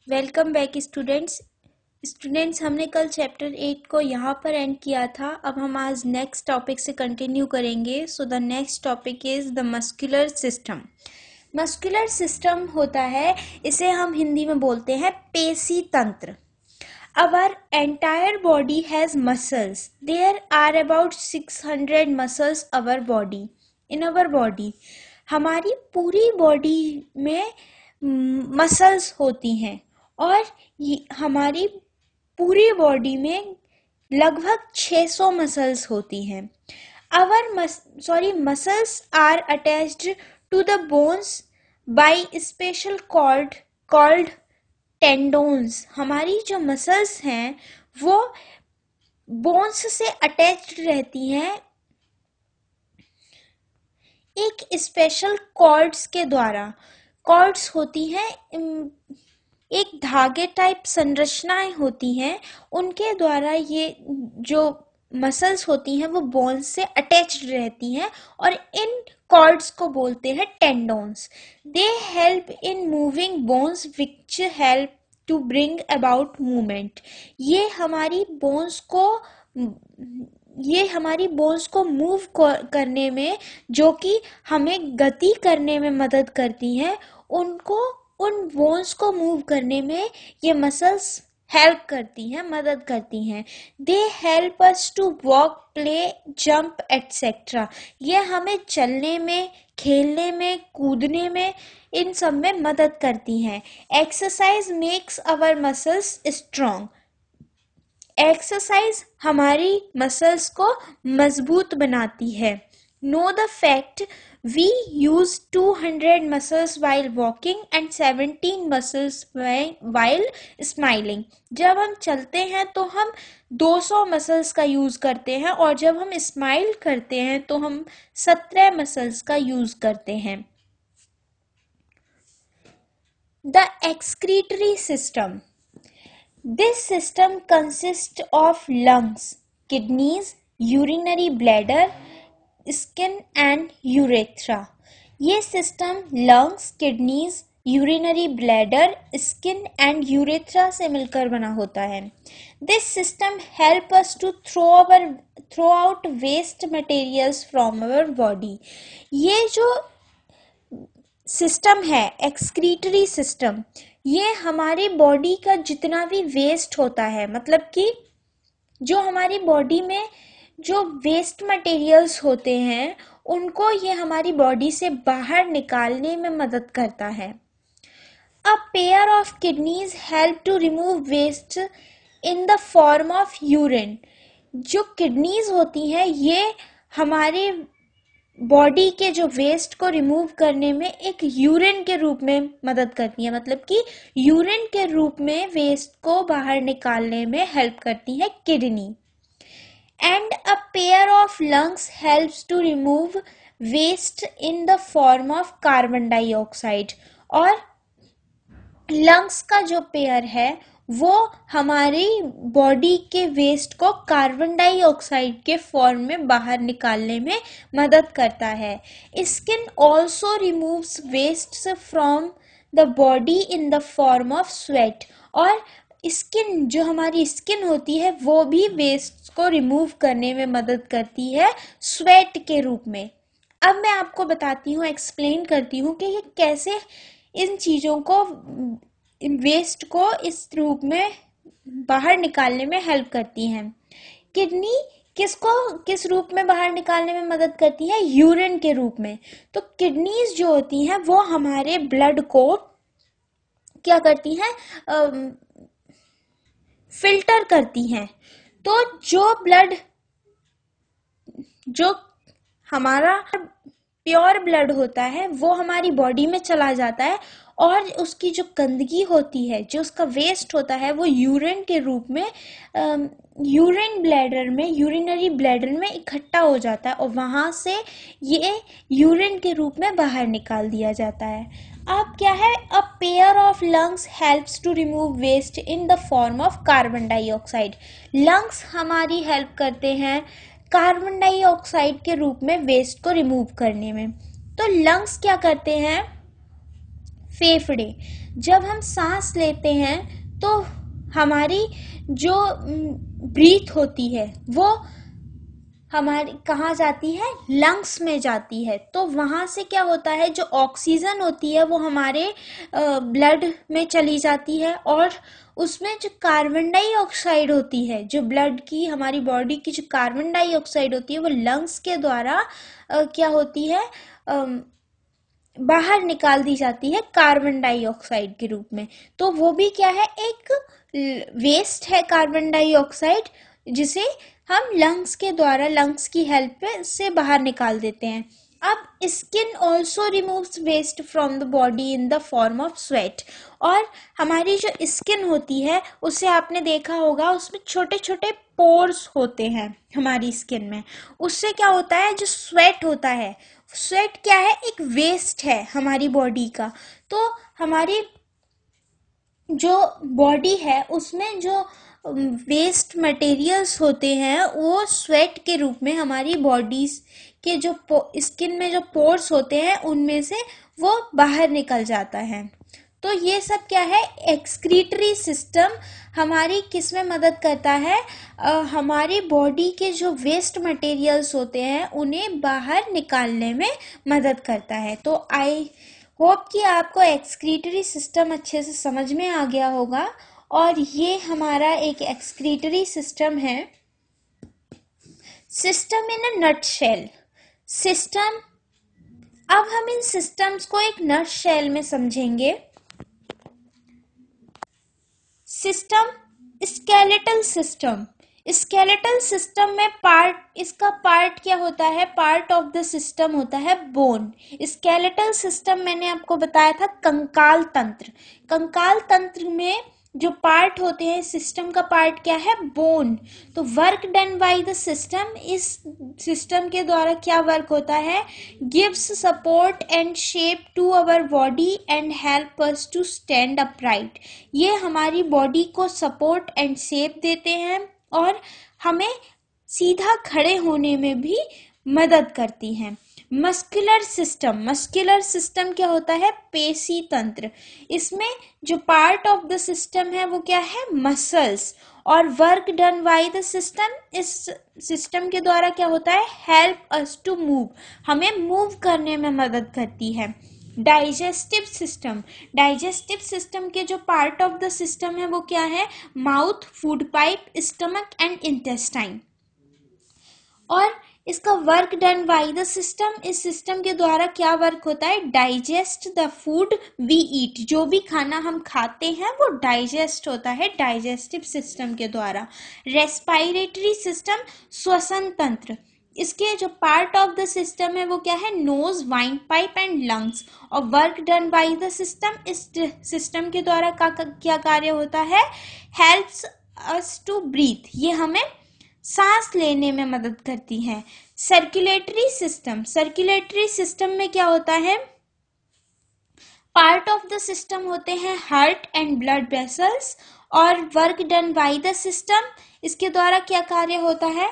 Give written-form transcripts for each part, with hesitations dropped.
Welcome back students हमने कल chapter 8 को यहाँ पर एंड किया था। अब हम आज नेक्स्ट टॉपिक से कंटिन्यू करेंगे। So the next topic is the muscular system. Muscular system होता है, इसे हम हिंदी में बोलते हैं पेशी तंत्र। Our entire body has muscles. There are about 600 muscles in our body. हमारी पूरी बॉडी में मसल्स होती हैं और हमारी पूरी बॉडी में लगभग 600 मसल्स होती हैं। Muscles are attached to the bones by special cord called टेंडोन्स। हमारी जो मसल्स हैं वो बोन्स से अटैच्ड रहती हैं एक स्पेशल कॉर्ड्स के द्वारा। कॉर्ड्स होती हैं, एक धागे टाइप संरचनाएं होती हैं, उनके द्वारा ये जो मसल्स होती हैं वो बोन्स से अटैच्ड रहती हैं और इन कॉर्ड्स को बोलते हैं tendons. They help in moving bones which help to bring about movement. ये हमारी बोन्स को मूव करने में, जो कि हमें गति करने में मदद करती हैं, उन बोन्स को मूव करने में ये मसल्स हेल्प करती हैं, मदद करती हैं। They help us to walk, play, jump etcetera. ये हमें चलने में, खेलने में, कूदने में, इन सब में मदद करती हैं। Exercise makes our muscles strong. Exercise हमारी मसल्स को मजबूत बनाती है। Know the fact, we use 200 muscles while walking and 17 muscles while smiling. जब हम चलते हैं तो हम 200 मसल्स का यूज करते हैं और जब हम स्माइल करते हैं तो हम 17 मसल्स का यूज करते हैं। The excretory system. This system consists of lungs, kidneys, urinary bladder, skin and urethra. ये system lungs, kidneys, urinary bladder, skin and urethra से मिलकर बना होता है। This system help us to throw out waste materials from our body. ये जो system है excretory system, ये हमारी बॉडी का जितना भी वेस्ट होता है, मतलब कि जो हमारी बॉडी में जो वेस्ट मटेरियल्स होते हैं उनको ये हमारी बॉडी से बाहर निकालने में मदद करता है। A pair of kidneys help to remove waste in the form of urine. जो किडनीज होती हैं ये हमारे बॉडी के जो वेस्ट को रिमूव करने में एक यूरिन के रूप में मदद करती है, मतलब कि यूरिन के रूप में वेस्ट को बाहर निकालने में हेल्प करती है kidney. And a pair of lungs helps to remove waste in the form of carbon dioxide। और लंग्स का जो पेयर है वो हमारी बॉडी के वेस्ट को कार्बन डाइऑक्साइड के फॉर्म में बाहर निकालने में मदद करता है। Skin also removes waste from the body in the form of sweat. और स्किन, जो हमारी स्किन होती है, वो भी वेस्ट को रिमूव करने में मदद करती है स्वेट के रूप में। अब मैं आपको बताती हूँ, एक्सप्लेन करती हूँ कि ये कैसे इन चीज़ों को, वेस्ट को इस रूप में बाहर निकालने में हेल्प करती हैं। किडनी किस रूप में बाहर निकालने में मदद करती है? यूरिन के रूप में। तो किडनीज जो होती हैं वो हमारे ब्लड को क्या करती हैं? फिल्टर करती हैं। तो जो हमारा प्योर ब्लड होता है वो हमारी बॉडी में चला जाता है और उसकी जो गंदगी होती है, जो उसका वेस्ट होता है, वो यूरिन के रूप में यूरिनरी ब्लैडर में इकट्ठा हो जाता है और वहाँ से ये यूरिन के रूप में बाहर निकाल दिया जाता है। अब क्या है? A pair of lungs helps to remove waste in the form of carbon dioxide. Lungs हमारी हेल्प करते हैं कार्बन डाइऑक्साइड के रूप में वेस्ट को रिमूव करने में। तो लंग्स क्या करते हैं? फेफड़े, जब हम सांस लेते हैं तो हमारी जो ब्रीथ होती है वो हमारी कहाँ जाती है, लंग्स में जाती है। तो वहाँ से क्या होता है, जो ऑक्सीजन होती है वो हमारे ब्लड में चली जाती है, और उसमें जो कार्बन डाइऑक्साइड होती है, जो ब्लड की हमारी बॉडी की जो कार्बन डाइऑक्साइड होती है वो लंग्स के द्वारा क्या होती है, बाहर निकाल दी जाती है कार्बन डाइऑक्साइड के रूप में। तो वो भी क्या है, एक वेस्ट है कार्बन डाइऑक्साइड, जिसे हम लंग्स के द्वारा, लंग्स की हेल्प से बाहर निकाल देते हैं। अब skin also removes waste from the body in the form of sweat. और हमारी जो स्किन होती है उसे आपने देखा होगा, उसमें छोटे छोटे पोर्स होते हैं हमारी स्किन में। उससे क्या होता है, जो स्वेट होता है, स्वेट क्या है, एक वेस्ट है हमारी बॉडी का। तो हमारी जो बॉडी है उसमें जो वेस्ट मटेरियल्स होते हैं वो स्वेट के रूप में हमारी बॉडीज के जो स्किन में जो पोर्स होते हैं उनमें से वो बाहर निकल जाता है। तो ये सब क्या है, एक्सक्रीटरी सिस्टम हमारी किस में मदद करता है, हमारी बॉडी के जो वेस्ट मटेरियल्स होते हैं उन्हें बाहर निकालने में मदद करता है। तो आई होप कि आपको एक्सक्रीटरी सिस्टम अच्छे से समझ में आ गया होगा, और ये हमारा एक एक्सक्रीटरी सिस्टम है। System in a nutshell. System, अब हम इन सिस्टम्स को एक नटशेल में समझेंगे। System, skeletal system. Skeletal system में पार्ट, इसका पार्ट क्या होता है, पार्ट ऑफ द सिस्टम होता है बोन। स्केलेटल सिस्टम मैंने आपको बताया था कंकाल तंत्र। कंकाल तंत्र में जो पार्ट होते हैं सिस्टम का पार्ट क्या है, बोन। तो work done by the system, इस सिस्टम के द्वारा क्या वर्क होता है, gives support and shape to our body and help us to stand upright. ये हमारी बॉडी को सपोर्ट एंड शेप देते हैं और हमें सीधा खड़े होने में भी मदद करती हैं। मस्कुलर सिस्टम, मस्कुलर सिस्टम क्या होता है, पेशी तंत्र। इसमें जो पार्ट ऑफ द सिस्टम है वो क्या है, मसल्स। और work done by the system, इस सिस्टम के द्वारा क्या होता है, हेल्प अस टू मूव, हमें मूव करने में मदद करती है। डाइजेस्टिव सिस्टम, डाइजेस्टिव सिस्टम के जो पार्ट ऑफ द सिस्टम है वो क्या है, mouth, food pipe, stomach and intestine. और इसका work done by the system, इस सिस्टम के द्वारा क्या वर्क होता है, digest the food we eat, जो भी खाना हम खाते हैं वो डाइजेस्ट होता है डाइजेस्टिव सिस्टम के द्वारा। रेस्पिरेटरी सिस्टम, श्वसन तंत्र। इसके जो पार्ट ऑफ द सिस्टम है वो क्या है, nose, wind pipe and lungs. और work done by the system, इस सिस्टम के द्वारा क्या कार्य होता है, हेल्प्स अस टू ब्रीथ, ये हमें सांस लेने में मदद करती है। सर्कुलेटरी सिस्टम, सर्कुलेटरी सिस्टम में क्या होता है, पार्ट ऑफ द सिस्टम होते हैं हार्ट एंड ब्लड वेसल्स। और work done by the system, इसके द्वारा क्या कार्य होता है,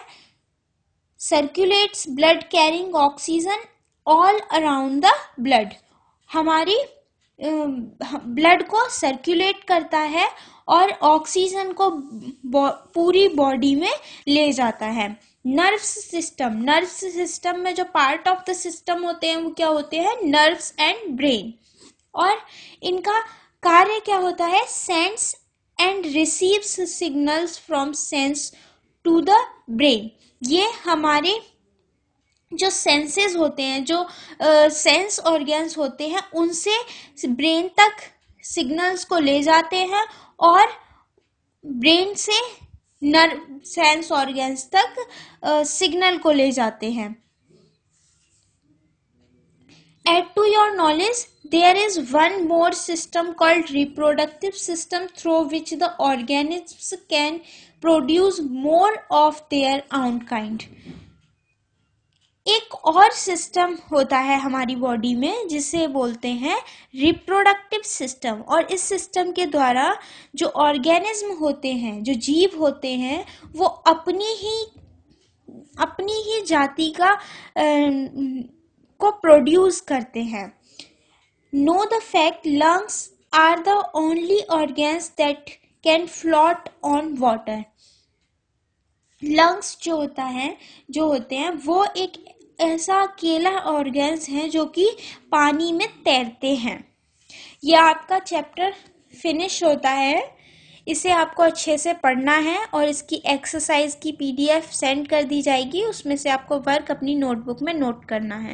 circulates blood carrying oxygen all around the blood, हमारी ब्लड को सर्कुलेट करता है और ऑक्सीजन को पूरी बॉडी में ले जाता है। नर्व्स सिस्टम, नर्व्स सिस्टम में जो पार्ट ऑफ द सिस्टम होते हैं वो क्या होते हैं, नर्व्स एंड ब्रेन। और इनका कार्य क्या होता है, sense and receives signals from sense to the brain. ये हमारे जो सेंसेस होते हैं, जो सेंस ऑर्गन्स होते हैं, उनसे ब्रेन तक सिग्नल्स को ले जाते हैं और ब्रेन से नर्व सेंस ऑर्गन्स तक सिग्नल को ले जाते हैं। Add to your knowledge, there is one more system called reproductive system through which the organisms can produce more of their own kind. एक और सिस्टम होता है हमारी बॉडी में जिसे बोलते हैं रिप्रोडक्टिव सिस्टम। और इस सिस्टम के द्वारा जो ऑर्गेनिज्म होते हैं, जो जीव होते हैं, वो अपनी ही जाति का को प्रोड्यूस करते हैं। Know the fact, lungs are the only organs that can float on water. Lungs जो होते हैं वो एक ऐसा अकेला ऑर्गन्स है जो कि पानी में तैरते हैं। ये आपका चैप्टर फिनिश होता है। इसे आपको अच्छे से पढ़ना है और इसकी एक्सरसाइज की PDF सेंड कर दी जाएगी। उसमें से आपको वर्क अपनी नोटबुक में नोट करना है।